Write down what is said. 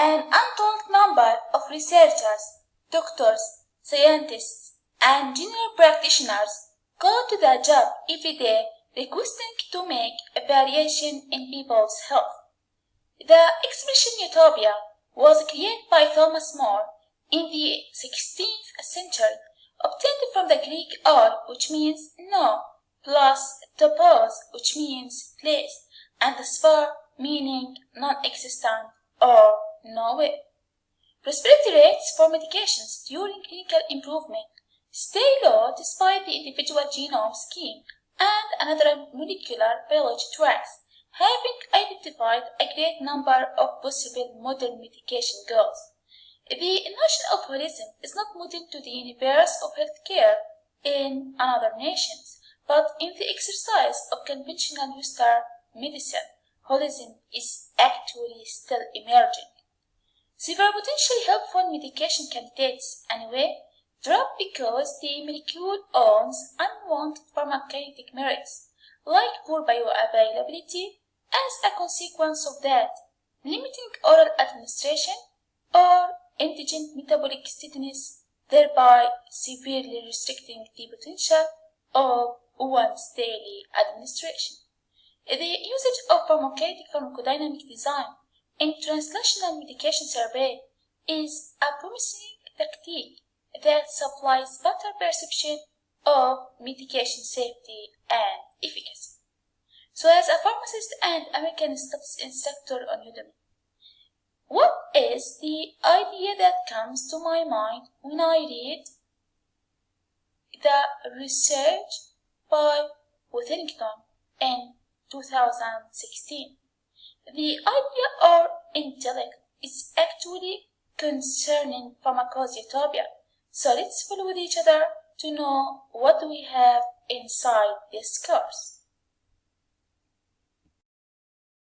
An untold number of researchers, doctors, scientists, and general practitioners go to the job every day requesting to make a variation in people's health. The expression Utopia was created by Thomas More in the 16th century, obtained from the Greek or, which means no, plus topos, which means place, and the sphere, meaning non-existent or nowhere. Prosperity rates for medications during clinical improvement stay low despite the individual genome scheme and another molecular biology tracks, having identified a great number of possible modern medication goals. The notion of holism is not modeled to the universe of healthcare in other nations, but in the exercise of conventional Western medicine. Holism is actually still emerging. Several potentially helpful medication candidates, anyway, drop because the molecule owns unwanted pharmacokinetic merits, like poor bioavailability, as a consequence of that, limiting oral administration or indigent metabolic steadiness, thereby severely restricting the potential of once daily administration. The usage of Pharmacokinetic-Pharmacodynamic design in translational medication survey is a promising tactique that supplies better perception of medication safety and efficacy. So as a pharmacist and American Studies instructor on Udemy, what is the idea that comes to my mind when I read the research by Withington in 2016? The idea or intellect is actually concerning Pharmaco's Utopia. So let's follow with each other to know what we have inside this course.